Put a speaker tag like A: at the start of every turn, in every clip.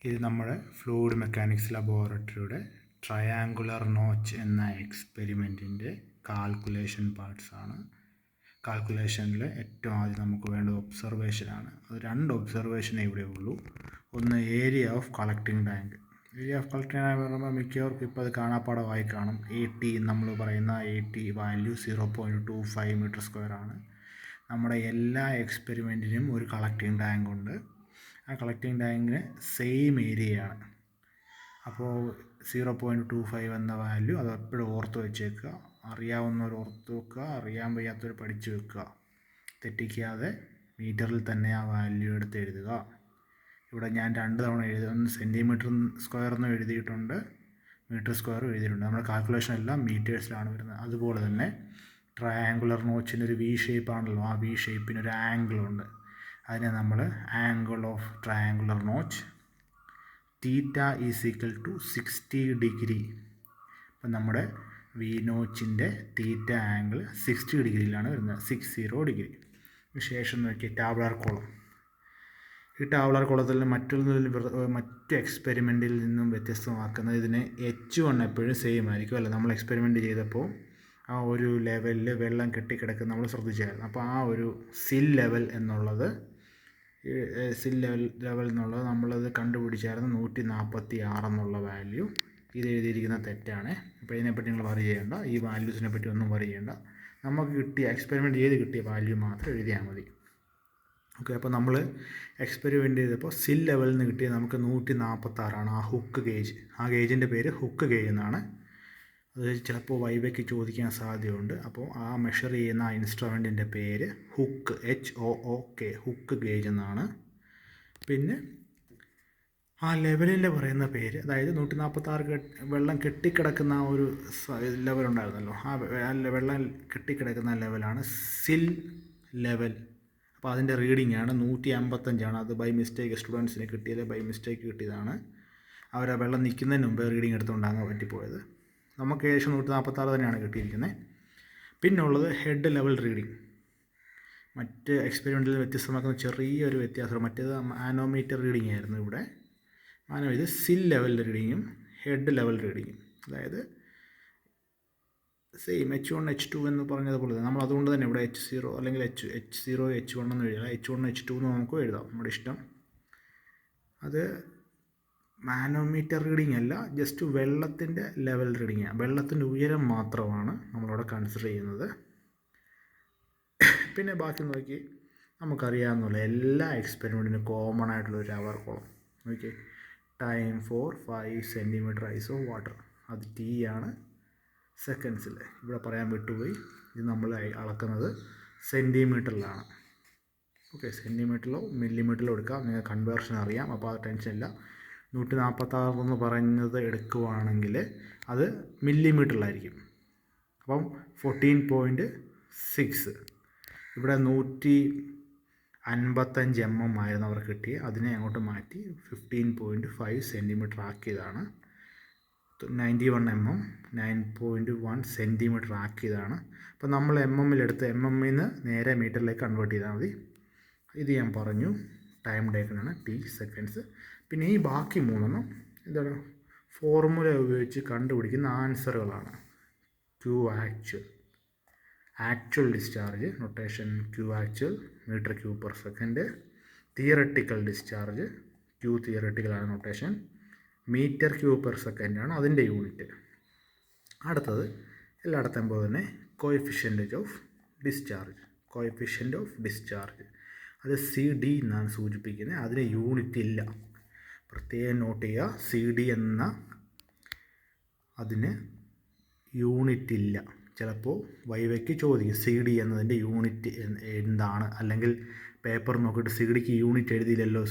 A: ഇത് നമ്മുടെ fluid mechanics ലബോറട്ടറിയുടെ triangular notch എന്ന എക്സ്പെരിമെൻറ്റിൻ്റെ കാൽക്കുലേഷൻ പാർട്സാണ്. കാൽക്കുലേഷനിൽ ഏറ്റവും ആദ്യം നമുക്ക് വേണ്ടത് ഒബ്സർവേഷനാണ്. അത് രണ്ട് ഒബ്സർവേഷനേ ഇവിടെ ഉള്ളൂ. ഒന്ന് area of collecting tank. Area of collecting tank പറയുമ്പോൾ മിക്കവർക്കും ഇപ്പോൾ അത് കാണാപ്പാടമായി കാണും. നമ്മൾ പറയുന്ന വാല്യൂ 0.25 മീറ്റർ സ്ക്വയർ ആണ്. നമ്മുടെ എല്ലാ എക്സ്പെരിമെൻറ്റിനും ഒരു കളക്ടിങ് ടാങ്ക് ഉണ്ട്. ആ കളക്ടിങ് ടാങ്കിന് സെയിം ഏരിയയാണ്. അപ്പോൾ 0.25 എന്ന വാല്യൂ അത് എപ്പോഴും ഓർത്ത് വെച്ചേക്കുക. അറിയാവുന്നവർ ഓർത്ത് വെക്കുക, അറിയാൻ വയ്യാത്തവർ പഠിച്ചു വെക്കുക. തെറ്റിക്കാതെ മീറ്ററിൽ തന്നെ ആ വാല്യൂ എടുത്ത് എഴുതുക. ഇവിടെ ഞാൻ 2 തവണ ഒന്ന് സെൻറ്റിമീറ്റർ സ്ക്വയർ എന്ന് എഴുതിയിട്ടുണ്ട്, മീറ്റർ സ്ക്വയർ എഴുതിയിട്ടുണ്ട്. നമ്മുടെ കാൽക്കുലേഷൻ എല്ലാം മീറ്റേഴ്സിലാണ് വരുന്നത്. അതുപോലെ തന്നെ ട്രയാങ്കുലർ നോച്ചിന് ഒരു വി ഷേപ്പാണല്ലോ, ആ വി ഷേപ്പിന് ഒരു ആംഗിളുണ്ട്. അതിനെ നമ്മൾ angle of triangular notch theta is equal to 60 degree. അപ്പം നമ്മുടെ വി നോച്ചിൻ്റെ തീറ്റ ആംഗിൾ 60 ഡിഗ്രിയിലാണ് വരുന്നത്, 60 ഡിഗ്രി. ശേഷം നോക്കി ടാബുലാർ കോളം. ഈ ടാബുലാർ കോളത്തിൽ മറ്റു എക്സ്പെരിമെൻറ്റിൽ നിന്നും വ്യത്യസ്തമാക്കുന്നത് ഇതിന് H1 എപ്പോഴും സെയിം ആയിരിക്കും അല്ലേ. നമ്മൾ എക്സ്പെരിമെൻറ്റ് ചെയ്തപ്പോൾ ആ ഒരു ലെവലിൽ വെള്ളം കെട്ടിക്കിടക്കുന്ന നമ്മൾ ശ്രദ്ധിച്ചായിരുന്നു. അപ്പോൾ ആ ഒരു സിൽ ലെവൽ എന്നുള്ളത് നമ്മളത് കണ്ടുപിടിച്ചായിരുന്നു 146 എന്നുള്ള വാല്യൂ. ഇത് എഴുതിയിരിക്കുന്ന തെറ്റാണ്. അപ്പോൾ ഇതിനെപ്പറ്റി നിങ്ങൾ വറി ചെയ്യേണ്ട, ഈ വാല്യൂസിനെ പറ്റി ഒന്നും വറി ചെയ്യേണ്ട. നമുക്ക് കിട്ടിയ എക്സ്പെരിമെൻറ്റ് ചെയ്ത് കിട്ടിയ വാല്യൂ മാത്രം എഴുതിയാൽ മതി. ഓക്കെ, അപ്പോൾ നമ്മൾ എക്സ്പെരിമെൻറ്റ് ചെയ്തപ്പോൾ സിൽ ലെവലിൽ നിന്ന് കിട്ടിയത് നമുക്ക് 146 ആ ഹുക്ക് ഗേജ്. ആ ഗേജിൻ്റെ പേര് ഹുക്ക് ഗേജ് എന്നാണ്. അത് ചിലപ്പോൾ വൈവയ്ക്ക് ചോദിക്കാൻ സാധ്യതയുണ്ട്. അപ്പോൾ ആ മെഷർ ചെയ്യുന്ന ആ ഇൻസ്ട്രുമെൻറ്റിൻ്റെ പേര് ഹുക്ക്, HOOK, ഹുക്ക് ഗേജ് എന്നാണ്. പിന്നെ ആ ലെവലിൻ്റെ പറയുന്ന പേര്, അതായത് 146 വെള്ളം കെട്ടിക്കിടക്കുന്ന ആ ഒരു ലെവലുണ്ടായിരുന്നല്ലോ, ആ വെള്ളം കെട്ടിക്കിടക്കുന്ന ലെവലാണ് സിൽ ലെവൽ. അപ്പോൾ അതിൻ്റെ റീഡിംഗ് ആണ് 155. അത് ബൈ മിസ്റ്റേക്ക് സ്റ്റുഡൻസിന് കിട്ടിയത്, ബൈ മിസ്റ്റേക്ക് കിട്ടിയതാണ്. അവർ ആ വെള്ളം നിൽക്കുന്നതിന് മുമ്പ് റീഡിംഗ് എടുത്തുകൊണ്ടാണ് പറ്റിപ്പോയത്. നമുക്ക് ഏകദേശം 146 തന്നെയാണ് കിട്ടിയിരിക്കുന്നത്. പിന്നുള്ളത് ഹെഡ് ലെവൽ റീഡിംഗ്. മറ്റ് എക്സ്പെരിമെൻറ്റിൽ വ്യത്യസ്തമാക്കുന്ന ചെറിയൊരു വ്യത്യാസം, മറ്റേത് മാനോമീറ്റർ റീഡിംഗ് ആയിരുന്നു. ഇവിടെ ഇത് സിൽ ലെവൽ റീഡിങ്ങും ഹെഡ് ലെവൽ റീഡിങ്ങും, അതായത് സെയിം H1 H2 എന്ന് പറഞ്ഞതുപോലെ തന്നെ നമ്മൾ അതുകൊണ്ട് തന്നെ ഇവിടെ H0 അല്ലെങ്കിൽ H0 H1 എന്ന് എഴുതാം, H1 H2 എന്ന് നമുക്ക് എഴുതാം, നമ്മുടെ ഇഷ്ടം. അത് മാനോമീറ്റർ റീഡിംഗ് അല്ല, ജസ്റ്റ് വെള്ളത്തിൻ്റെ ലെവൽ റീഡിങ്ങാണ്. വെള്ളത്തിൻ്റെ ഉയരം മാത്രമാണ് നമ്മളവിടെ കൺസിഡർ ചെയ്യുന്നത്. പിന്നെ ബാക്കി നോക്കി നമുക്കറിയാവുന്ന എല്ലാ എക്സ്പെരിമെൻറ്റിനും കോമൺ ആയിട്ടുള്ള ഒരു അവർ കോളം നോക്കി. Time for 5 centimetre ice of water, അത് T ആണ് സെക്കൻഡ്സിൽ. ഇവിടെ പറയാൻ വിട്ടുപോയി, ഇത് നമ്മൾ അളക്കുന്നത് സെൻറ്റിമീറ്ററിലാണ്. ഓക്കെ, സെൻറ്റിമീറ്ററിലോ മില്ലിമീറ്ററിലോ എടുക്കാം, നിങ്ങൾ കൺവേർഷൻ അറിയാം, അപ്പോൾ അത് ടെൻഷനില്ല. 146 എന്ന് പറയുന്നത് എടുക്കുവാണെങ്കിൽ അത് മില്ലിമീറ്ററിലായിരിക്കും. അപ്പം 14.6. ഇവിടെ 155 mm ആയിരുന്നു അവർ കിട്ടിയ, അതിനെ അങ്ങോട്ട് മാറ്റി 15.5 സെൻറ്റിമീറ്റർ ആക്കിയതാണ്. 91 mm 9.1 സെൻറ്റിമീറ്റർ ആക്കിയതാണ്. അപ്പോൾ നമ്മൾ MM-ലെടുത്ത് MM-ൽ നിന്ന് നേരെ മീറ്ററിലേക്ക് കൺവേർട്ട് ചെയ്താൽ മതി. ഇത് ഞാൻ പറഞ്ഞു, ടൈം ടേക്കണാണ്, T സെക്കൻഡ്സ്. പിന്നെ ഈ ബാക്കി 3 എന്താണ്, ഫോർമുല ഉപയോഗിച്ച് കണ്ടുപിടിക്കുന്ന ആൻസറുകളാണ്. Actual discharge notation Q actual metre cube per second. Theoretical discharge Q തിയറട്ടിക്കലാണ് നൊട്ടേഷൻ, മീറ്റർ ക്യൂബ് പെർ സെക്കൻഡാണ് അതിൻ്റെ യൂണിറ്റ്. അടുത്തത് എല്ലായിടത്തും പോലെ തന്നെ കോഎഫിഷ്യൻ്റ് ഓഫ് ഡിസ്ചാർജ്, അത് CD എന്നാണ് സൂചിപ്പിക്കുന്നത്. അതിന് യൂണിറ്റ് ഇല്ല, പ്രത്യേകം നോട്ട് ചെയ്യുക. CD എന്ന അതിന് യൂണിറ്റ് ഇല്ല. ചിലപ്പോൾ വൈവയ്ക്ക് ചോദിക്കും CD എന്നതിൻ്റെ യൂണിറ്റ് എന്താണ്, അല്ലെങ്കിൽ പേപ്പർ നോക്കിയിട്ട് CDക്ക് യൂണിറ്റ് എഴുതിയില്ലല്ലോ,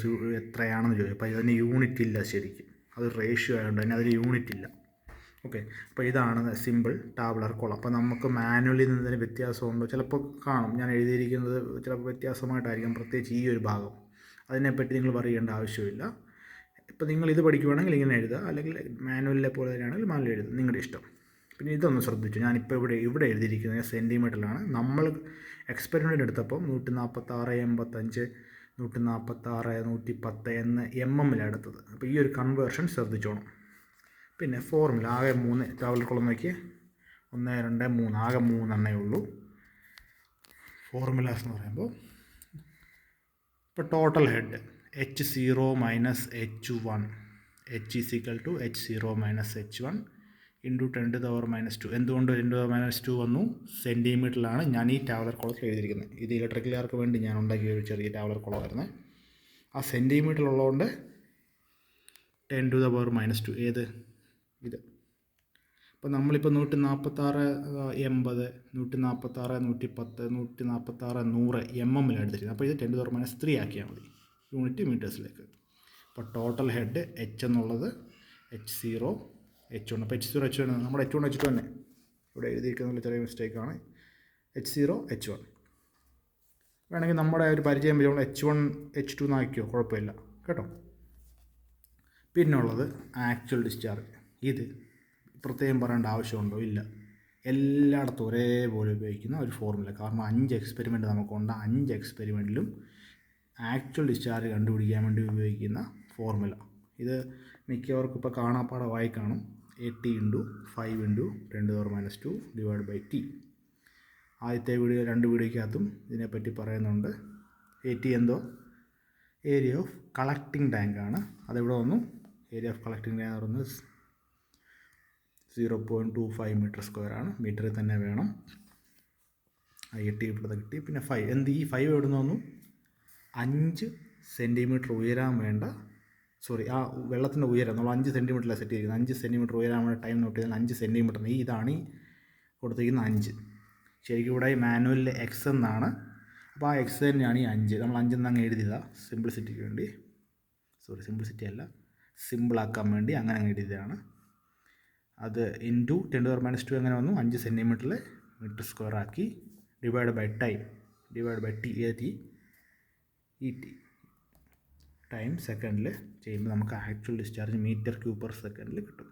A: എത്രയാണെന്ന് ചോദിക്കും. അപ്പോൾ ഇതിന് യൂണിറ്റ് ഇല്ല ശരിക്കും, അത് റേഷ്യോ ആയതുകൊണ്ട് തന്നെ അതിന് യൂണിറ്റ് ഇല്ല. ഓക്കെ, അപ്പോൾ ഇതാണ് സിമ്പിൾ ടാബുലാർ കോളം. അപ്പോൾ നമുക്ക് മാനുവലി നിന്നതിന് വ്യത്യാസമുണ്ടോ, ചിലപ്പോൾ കാണും, ഞാൻ എഴുതിയിരിക്കുന്നത് ചിലപ്പോൾ വ്യത്യാസമായിട്ടായിരിക്കും, പ്രത്യേകിച്ച് ഈ ഒരു ഭാഗം. അതിനെപ്പറ്റി നിങ്ങൾ പറയേണ്ട ആവശ്യമില്ല. ഇപ്പോൾ നിങ്ങൾ ഇത് പഠിക്കുകയാണെങ്കിൽ ഇങ്ങനെ എഴുതുക, അല്ലെങ്കിൽ മാനുവലിലെ പോലെ തന്നെയാണെങ്കിൽ മാനുവൽ എഴുതുക, നിങ്ങളുടെ ഇഷ്ടം. പിന്നെ ഇതൊന്ന് ശ്രദ്ധിച്ചു, ഞാനിപ്പോൾ ഇവിടെ എഴുതിയിരിക്കുന്നത് സെൻറ്റിമീറ്ററിലാണ്. നമ്മൾ എക്സ്പെരിമെൻ്റ് എടുത്തപ്പം 146, 85 146 110 എന്ന് എടുത്തത്. അപ്പോൾ ഈ ഒരു കൺവേർഷൻ ശ്രദ്ധിച്ചോണം. പിന്നെ ഫോർമുല ആകെ 3 ടവൽ കുളം നോക്കി 1 2 3 ആകെ 3 ഉള്ളൂ. ഫോർമുലാസ് എന്ന് പറയുമ്പോൾ ഇപ്പോൾ total head H0 minus H1 H is equal to H0 minus H1 into 10⁻². എന്തുകൊണ്ട് 10⁻² വന്നു? സെൻറ്റിമീറ്ററിലാണ് ഞാൻ ഈ ടാവലർ കോളത്തിൽ എഴുതിയിരിക്കുന്നത്. ഇത് ഇലക്ട്രിക്കലുകാർക്ക് വേണ്ടി ഞാൻ ഉണ്ടാക്കിയ ഒരു ചെറിയ ടാവലർ കോളമായിരുന്നു. ആ സെൻറ്റിമീറ്ററിലുള്ളതുകൊണ്ട് 10⁻². ഏത്? ഇത്. അപ്പോൾ നമ്മളിപ്പോൾ 146 80 146 110 146 100 എടുത്തിരിക്കുന്നത്. അപ്പോൾ ഇത് 10⁻³ ആക്കിയാൽ മതി യൂണിറ്റ് മീറ്റേഴ്സിലേക്ക്. അപ്പോൾ ടോട്ടൽ ഹെഡ് H എന്നുള്ളത് H0 H1. അപ്പോൾ H0 H1 നമ്മുടെ H1 H2 തന്നെ ഇവിടെ എഴുതിയിരിക്കുന്ന ചെറിയ മിസ്റ്റേക്കാണ്. H0 H1 വേണമെങ്കിൽ നമ്മുടെ ഒരു പരിചയം വെച്ചുകൊണ്ട് H1 H2 എന്നാക്കിയോ, കുഴപ്പമില്ല കേട്ടോ. പിന്നുള്ളത് ആക്ച്വൽ ഡിസ്ചാർജ്. ഇത് പ്രത്യേകം പറയേണ്ട ആവശ്യമുണ്ടോ? ഇല്ല. എല്ലായിടത്തും ഒരേപോലെ ഉപയോഗിക്കുന്ന ഒരു ഫോർമുല. കാരണം 5 എക്സ്പെരിമെൻറ്റ് നമുക്കുണ്ട്. 5 എക്സ്പെരിമെൻറ്റിലും ആക്ച്വൽ ഡിസ്ചാർജ് കണ്ടുപിടിക്കാൻ വേണ്ടി ഉപയോഗിക്കുന്ന ഫോർമുല. ഇത് മിക്കവർക്കും ഇപ്പോൾ കാണാപ്പാടമായി കാണും. 80 × 5 × 10⁻² ഡിവൈഡ് ബൈ T. ആദ്യത്തെ വീഡിയോ 2 വീഡിയോയ്ക്കകത്തും ഇതിനെപ്പറ്റി പറയുന്നുണ്ട്. 80 എന്തോ ഏരിയ ഓഫ് കളക്ടിങ് ടാങ്കാണ്. അതെവിടെ വന്നു? ഏരിയ ഓഫ് കളക്ടിങ് ടാങ്ക് പറയുന്നത് 0.25 m² ആണ്. മീറ്ററിൽ തന്നെ വേണം. 80 ഇവിടെ കിട്ടി. പിന്നെ 5 ഈ 5 എവിടെ നിന്ന് വന്നു? 5 സെൻറ്റിമീറ്റർ ഉയരാൻ വേണ്ട, ആ വെള്ളത്തിൻ്റെ ഉയരം നമ്മൾ 5 സെൻറ്റിമീറ്ററിലാണ് സെറ്റ് ചെയ്തിരിക്കുന്നത്. 5 സെൻറ്റിമീറ്റർ ഉയരാൻ വേണ്ട ടൈം നോട്ട് ചെയ്താൽ 5 സെൻറ്റിമീറ്റർ. ഇതാണ് ഈ കൊടുത്തിരിക്കുന്ന 5. ശരിക്കും ഇവിടെ ഈ മാനുവലിൽ X എന്നാണ്. അപ്പോൾ ആ X തന്നെയാണ് ഈ 5. നമ്മൾ 5 എന്നങ്ങ് എഴുതിയതാണ് സിംപ്ലിസിറ്റിക്ക് വേണ്ടി. സിംപ്ലിസിറ്റി അല്ല, സിമ്പിളാക്കാൻ വേണ്ടി അങ്ങനെ അങ്ങ് എഴുതിയതാണ്. അത് ഇൻറ്റു 10⁻² എങ്ങനെ വന്നു? 5 സെൻറ്റിമീറ്ററിൽ m² ആക്കി divide by time divide by T. ഈ T ടൈം സെക്കൻഡിൽ ചെയ്യുമ്പോൾ നമുക്ക് ആക്ച്വൽ ഡിസ്ചാർജ് m³/s കിട്ടും.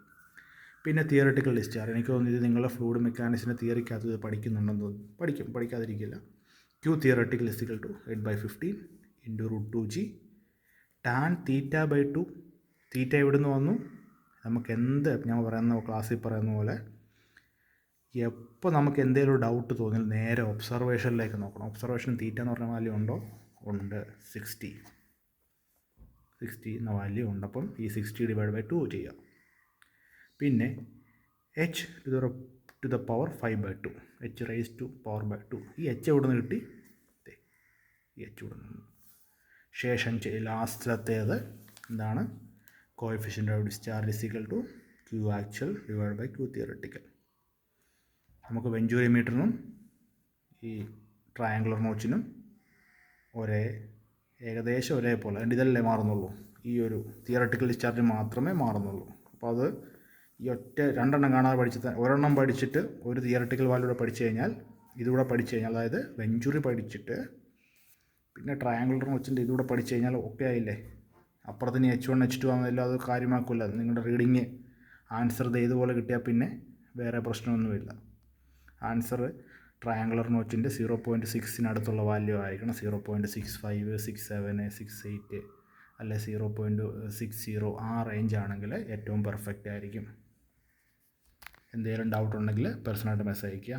A: പിന്നെ തിയററ്റിക്കൽ ഡിസ്ചാർജ്. എനിക്ക് തോന്നുന്നു ഇത് നിങ്ങളുടെ ഫ്ലൂയിഡ് മെക്കാനിക്സിൻ്റെ തിയറിക്കകത്ത് ഇത് പഠിക്കുന്നുണ്ടെന്ന് തോന്നുന്നു. പഠിക്കാതിരിക്കില്ല. Q theoretical = 8/15 × √2g tan θ/2. തീറ്റ എവിടെ നിന്ന് വന്നു? നമുക്ക് ഞാൻ പറയുന്ന ക്ലാസ്സിൽ പറയുന്ന പോലെ എപ്പോൾ നമുക്ക് എന്തെങ്കിലും ഡൗട്ട് തോന്നിയാൽ നേരെ ഒബ്സർവേഷനിലേക്ക് നോക്കണം. ഒബ്സർവേഷൻ തീറ്റ എന്ന് പറഞ്ഞ വാല്യൂ ഉണ്ടോ? ഉണ്ട്. 60 എന്ന വാല്യൂ ഉണ്ട്. അപ്പം ഈ 60 / 2 ചെയ്യാം. പിന്നെ h⁵5/2 h⁵2. ഈ h എവിടെ നിന്ന് കിട്ടി? ഈ h ഇവിടെ നിന്ന്. ശേഷം ലാസ്റ്റത്തേത് എന്താണ്? Coefficient of discharge = Q actual / Q theoretical. നമുക്ക് വെഞ്ചൂരി മീറ്ററിനും ഈ ട്രയാങ്കുലർ നോച്ചിനും ഏകദേശം ഒരേപോലെ. ഇതല്ലേ മാറുന്നുള്ളൂ. ഈ ഒരു തിയററ്റിക്കൽ ഡിസ്ചാർജ് മാത്രമേ മാറുന്നുള്ളൂ. അപ്പോൾ അത് ഈ ഒറ്റ 2 എണ്ണം കാണാതെ പഠിച്ചിട്ട് ഒരെണ്ണം പഠിച്ചിട്ട് ഒരു തിയററ്റിക്കൽ വാല്യൂടെ പഠിച്ചു കഴിഞ്ഞാൽ ഇതുകൂടെ പഠിച്ചു കഴിഞ്ഞാൽ, അതായത് വെഞ്ചൂറി പഠിച്ചിട്ട് പിന്നെ ട്രയാങ്കുലർ നോച്ചിൻ്റെ ഇതുകൂടെ പഠിച്ചു കഴിഞ്ഞാൽ ഓക്കെ ആയില്ലേ. അപ്പുറത്തിന് H1 H2 ആണെന്നില്ല, അത് കാര്യമാക്കില്ല. നിങ്ങളുടെ റീഡിങ് ആൻസർ ഇതുപോലെ കിട്ടിയാൽ പിന്നെ വേറെ പ്രശ്നമൊന്നുമില്ല. ആൻസർ ട്രയാങ്കുലർ നോച്ചിൻ്റെ 0.6 വാല്യൂ ആയിരിക്കണം. 0.65 67 68 അല്ലെ 0.60 ആ റേഞ്ച് ആണെങ്കിൽ ഏറ്റവും പെർഫെക്റ്റ് ആയിരിക്കും. എന്തെങ്കിലും ഡൗട്ട് ഉണ്ടെങ്കിൽ പേഴ്സണലായിട്ട് മെസ്സേജ് അയയ്ക്കുക.